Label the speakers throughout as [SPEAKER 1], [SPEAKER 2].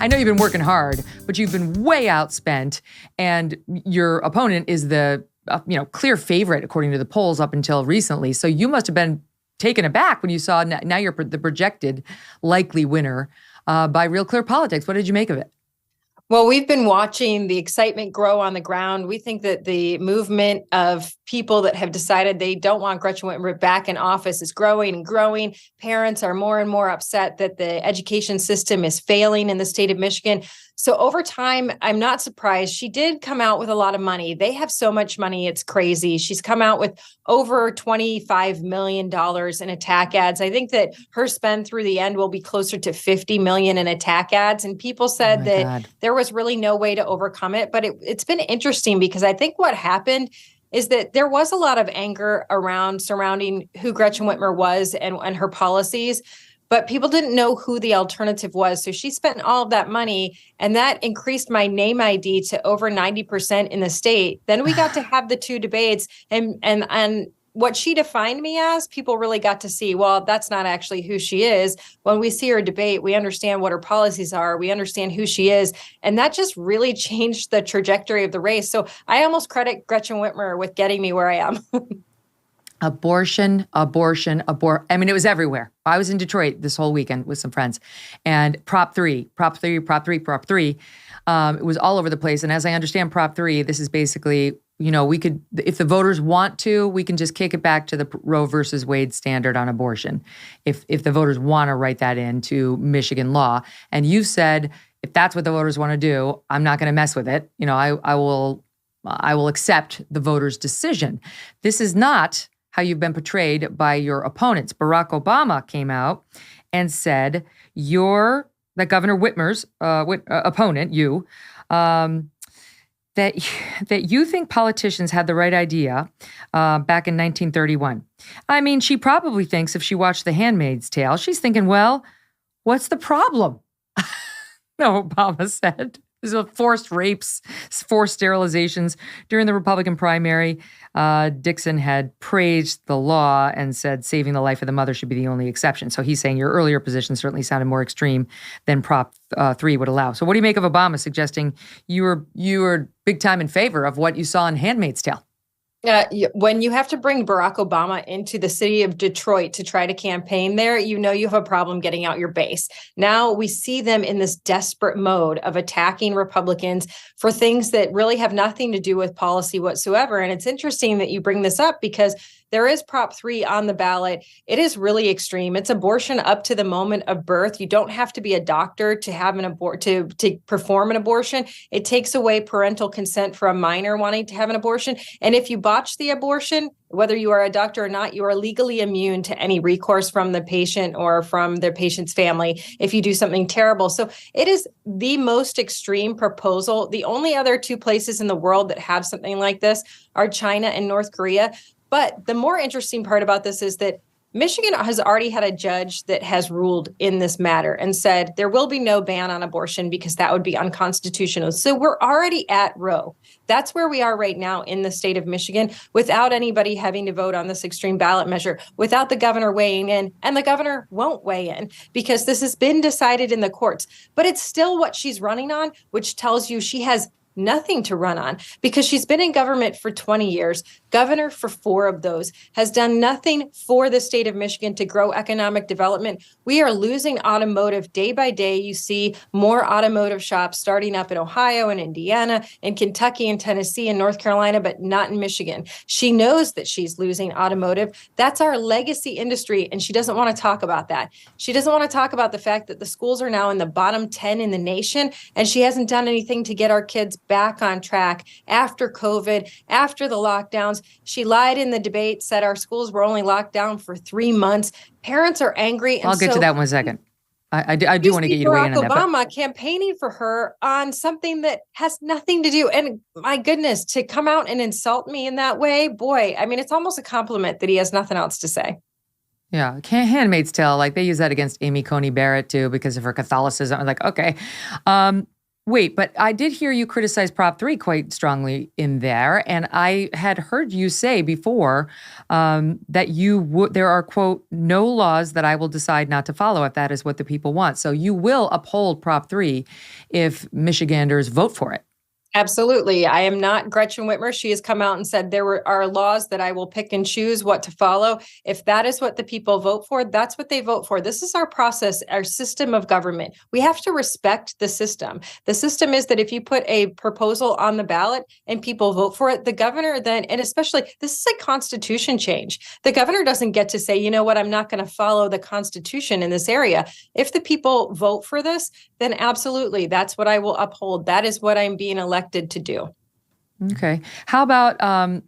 [SPEAKER 1] I know you've been working hard, but you've been way outspent, and your opponent is the clear favorite according to the polls up until recently. So you must have been taken aback when you saw now you're the projected likely winner by Real Clear Politics. What did you make of it?
[SPEAKER 2] Well, we've been watching the excitement grow on the ground. We think that the movement of people that have decided they don't want Gretchen Whitmer back in office is growing and growing. Parents are more and more upset that the education system is failing in the state of Michigan. So over time, I'm not surprised. She did come out with a lot of money. They have so much money, it's crazy. She's come out with over $25 million in attack ads. I think that her spend through the end will be closer to $50 million in attack ads. And people said that there was really no way to overcome it. But it's been interesting because I think what happened is that there was a lot of anger surrounding who Gretchen Whitmer was and her policies. But people didn't know who the alternative was. So she spent all of that money, and that increased my name ID to over 90% in the state. Then we got to have the two debates, and what she defined me as, people really got to see, well, that's not actually who she is. When we see her debate, we understand what her policies are. We understand who she is. And that just really changed the trajectory of the race. So I almost credit Gretchen Whitmer with getting me where I am.
[SPEAKER 1] Abortion. I mean, it was everywhere. I was in Detroit this whole weekend with some friends, and Prop 3. It was all over the place. And as I understand Prop 3, this is basically, we could, if the voters want to, we can just kick it back to the Roe versus Wade standard on abortion. If the voters want to write that into Michigan law. And you said, if that's what the voters want to do, I'm not going to mess with it. I will accept the voters' decision. This is not how you've been portrayed by your opponents. Barack Obama came out and said that Governor Whitmer's opponent, that you think politicians had the right idea back in 1931. I mean, she probably thinks if she watched The Handmaid's Tale, she's thinking, well, what's the problem? No, Obama said. There's forced rapes, forced sterilizations. During the Republican primary, Dixon had praised the law and said saving the life of the mother should be the only exception. So he's saying your earlier position certainly sounded more extreme than Prop 3 would allow. So what do you make of Obama suggesting you were big time in favor of what you saw in Handmaid's Tale?
[SPEAKER 2] When you have to bring Barack Obama into the city of Detroit to try to campaign there, you have a problem getting out your base. Now we see them in this desperate mode of attacking Republicans for things that really have nothing to do with policy whatsoever. And it's interesting that you bring this up because there is Prop 3 on the ballot. It is really extreme. It's abortion up to the moment of birth. You don't have to be a doctor to have to perform an abortion. It takes away parental consent for a minor wanting to have an abortion. And if you botch the abortion, whether you are a doctor or not, you are legally immune to any recourse from the patient or from the patient's family if you do something terrible. So it is the most extreme proposal. The only other two places in the world that have something like this are China and North Korea. But the more interesting part about this is that Michigan has already had a judge that has ruled in this matter and said there will be no ban on abortion because that would be unconstitutional. So we're already at Roe. That's where we are right now in the state of Michigan without anybody having to vote on this extreme ballot measure, without the governor weighing in. And the governor won't weigh in because this has been decided in the courts. But it's still what she's running on, which tells you she has nothing to run on because she's been in government for 20 years, governor for 4 of those, has done nothing for the state of Michigan to grow economic development. We are losing automotive day by day. You see more automotive shops starting up in Ohio and Indiana and Kentucky and Tennessee and North Carolina, but not in Michigan. She knows that she's losing automotive. That's our legacy industry, and she doesn't want to talk about that. She doesn't want to talk about the fact that the schools are now in the bottom 10 in the nation, and she hasn't done anything to get our kids back on track after COVID, after the lockdowns. She lied in the debate, said our schools were only locked down for 3 months. Parents are angry.
[SPEAKER 1] I'll get to that in 1 second. I do want to get you to weigh in on that.
[SPEAKER 2] Obama campaigning for her on something that has nothing to do. And my goodness, to come out and insult me in that way, boy, I mean, it's almost a compliment that he has nothing else to say.
[SPEAKER 1] Yeah, Handmaid's Tale, like they use that against Amy Coney Barrett too because of her Catholicism. I'm like, okay. Wait, but I did hear you criticize Prop 3 quite strongly in there. And I had heard you say before that there are, quote, no laws that I will decide not to follow if that is what the people want. So you will uphold Prop 3 if Michiganders vote for it.
[SPEAKER 2] Absolutely. I am not Gretchen Whitmer. She has come out and said are laws that I will pick and choose what to follow. If that is what the people vote for, that's what they vote for. This is our process, our system of government. We have to respect the system. The system is that if you put a proposal on the ballot and people vote for it, the governor then, and especially this is a constitution change. The governor doesn't get to say, you know what, I'm not going to follow the Constitution in this area. If the people vote for this, then absolutely, that's what I will uphold. That is what I'm being elected to do.
[SPEAKER 1] Okay. How about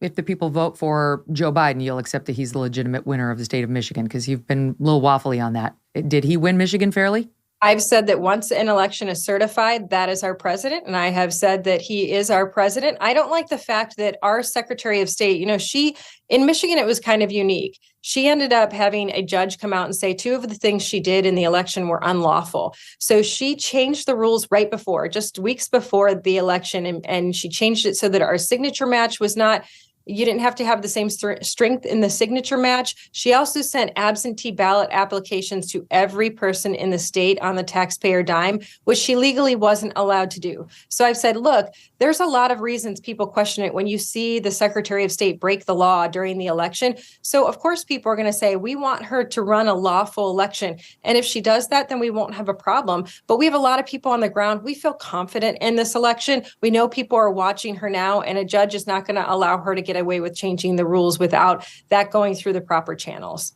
[SPEAKER 1] if the people vote for Joe Biden, you'll accept that he's the legitimate winner of the state of Michigan? Because you've been a little waffly on that. Did he win Michigan fairly?
[SPEAKER 2] I've said that once an election is certified, that is our president. And I have said that he is our president. I don't like the fact that our Secretary of State, in Michigan, it was kind of unique. She ended up having a judge come out and say 2 of the things she did in the election were unlawful. So she changed the rules right before, just weeks before the election. And she changed it so that our signature match was not, you didn't have to have the same strength in the signature match. She also sent absentee ballot applications to every person in the state on the taxpayer dime, which she legally wasn't allowed to do. So I've said, look, there's a lot of reasons people question it when you see the Secretary of State break the law during the election. So of course, people are going to say, we want her to run a lawful election. And if she does that, then we won't have a problem. But we have a lot of people on the ground. We feel confident in this election. We know people are watching her now, and a judge is not going to allow her to get away with changing the rules without that going through the proper channels.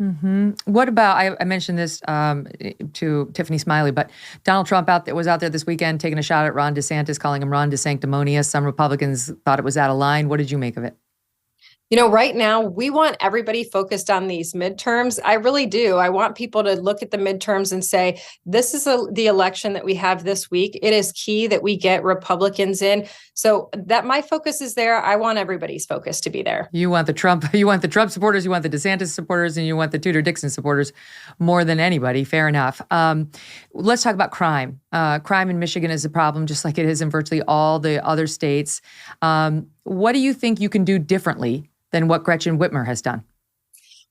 [SPEAKER 1] Mm-hmm. What about, I mentioned this to Tiffany Smiley, but Donald Trump was out there this weekend taking a shot at Ron DeSantis, calling him Ron DeSanctimonious. Some Republicans thought it was out of line. What did you make of it?
[SPEAKER 2] Right now, we want everybody focused on these midterms. I really do. I want people to look at the midterms and say, this is the election that we have this week. It is key that we get Republicans in. So that my focus is there. I want everybody's focus to be there.
[SPEAKER 1] You want the Trump supporters, you want the DeSantis supporters, and you want the Tudor Dixon supporters more than anybody. Fair enough. Let's talk about crime. Crime in Michigan is a problem, just like it is in virtually all the other states. What do you think you can do differently than what Gretchen Whitmer has done?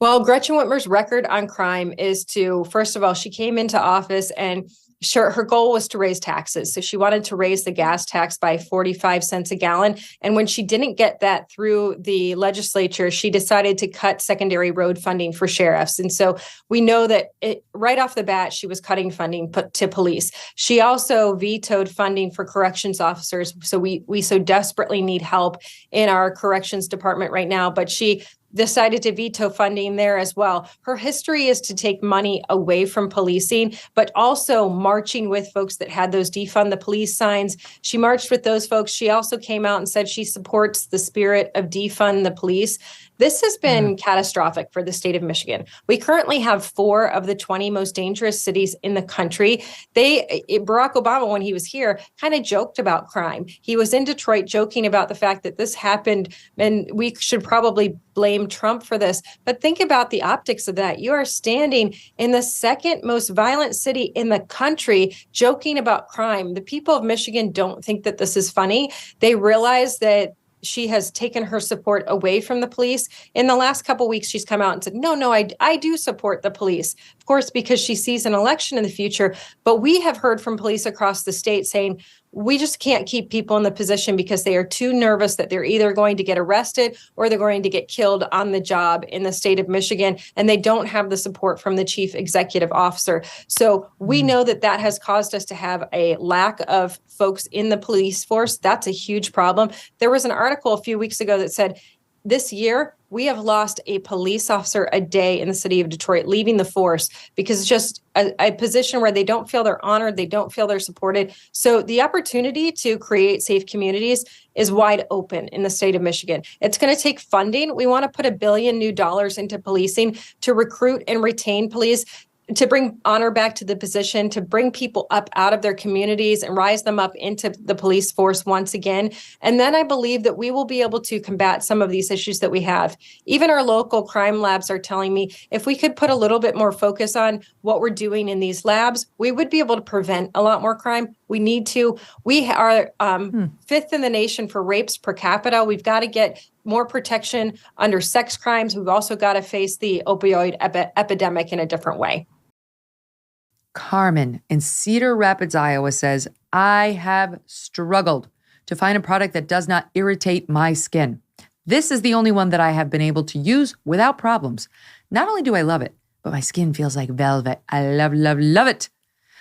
[SPEAKER 2] Well, Gretchen Whitmer's record on crime is first of all, she came into office and her goal was to raise taxes. So she wanted to raise the gas tax by 45 cents a gallon. And when she didn't get that through the legislature, she decided to cut secondary road funding for sheriffs. And so we know that right off the bat, she was cutting funding to police. She also vetoed funding for corrections officers. So we so desperately need help in our corrections department right now. But she decided to veto funding there as well. Her history is to take money away from policing, but also marching with folks that had those defund the police signs. She marched with those folks. She also came out and said she supports the spirit of defund the police. This has been catastrophic for the state of Michigan. We currently have 4 of the 20 most dangerous cities in the country. Barack Obama, when he was here, kind of joked about crime. He was in Detroit joking about the fact that this happened, and we should probably blame Trump for this. But think about the optics of that. You are standing in the 2nd most violent city in the country joking about crime. The people of Michigan don't think that this is funny. They realize that she has taken her support away from the police. In the last couple of weeks, she's come out and said, no, I do support the police, of course, because she sees an election in the future. But we have heard from police across the state saying, we just can't keep people in the position because they are too nervous that they're either going to get arrested or they're going to get killed on the job in the state of Michigan. And they don't have the support from the chief executive officer. So we know that has caused us to have a lack of folks in the police force. That's a huge problem. There was an article a few weeks ago that said, this year, we have lost a police officer a day in the city of Detroit, leaving the force because it's just a position where they don't feel they're honored, they don't feel they're supported. So the opportunity to create safe communities is wide open in the state of Michigan. It's going to take funding. We want to put $1 billion new into policing to recruit and retain police. to bring honor back to the position, to bring people up out of their communities and rise them up into the police force once again. And then I believe that we will be able to combat some of these issues that we have. Even our local crime labs are telling me if we could put a little bit more focus on what we're doing in these labs, we would be able to prevent a lot more crime. We need to. We are fifth in the nation for rapes per capita. We've got to get more protection under sex crimes. We've also got to face the opioid epidemic in a different way.
[SPEAKER 1] Carmen in Cedar Rapids, Iowa says, I have struggled to find a product that does not irritate my skin. This is the only one that I have been able to use without problems. Not only do I love it, but my skin feels like velvet. I love, love, love it.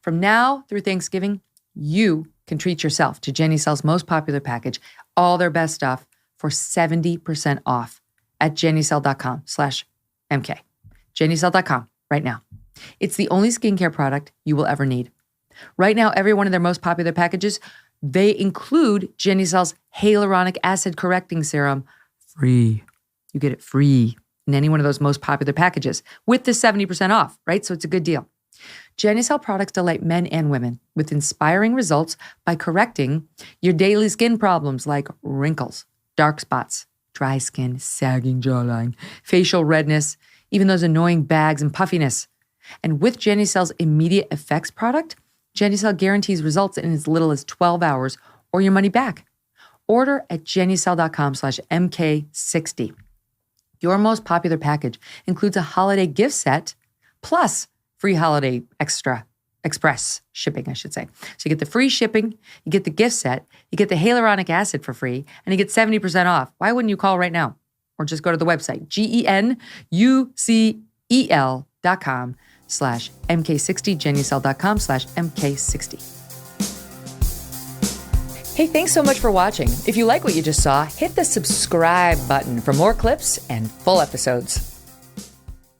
[SPEAKER 1] From now through Thanksgiving, you can treat yourself to JennyCell's most popular package, all their best stuff, for 70% off at jennycell.com/MK. jennycell.com right now. It's the only skincare product you will ever need. Right now, every one of their most popular packages, they include JennyCell's hyaluronic acid correcting serum free. You get it free in any one of those most popular packages with the 70% off, right? So it's a good deal. JennyCell products delight men and women with inspiring results by correcting your daily skin problems like wrinkles, dark spots, dry skin, sagging jawline, facial redness, even those annoying bags and puffiness. And with JennyCell's immediate effects product, JennyCell guarantees results in as little as 12 hours or your money back. Order at jennycell.com/MK60. Your most popular package includes a holiday gift set plus free holiday express shipping, I should say. So you get the free shipping, you get the gift set, you get the hyaluronic acid for free, and you get 70% off. Why wouldn't you call right now? Or just go to the website, GENUCEL.com/MK60, jennycell.com/MK60. Hey, thanks so much for watching. If you like what you just saw, hit the subscribe button for more clips and full episodes.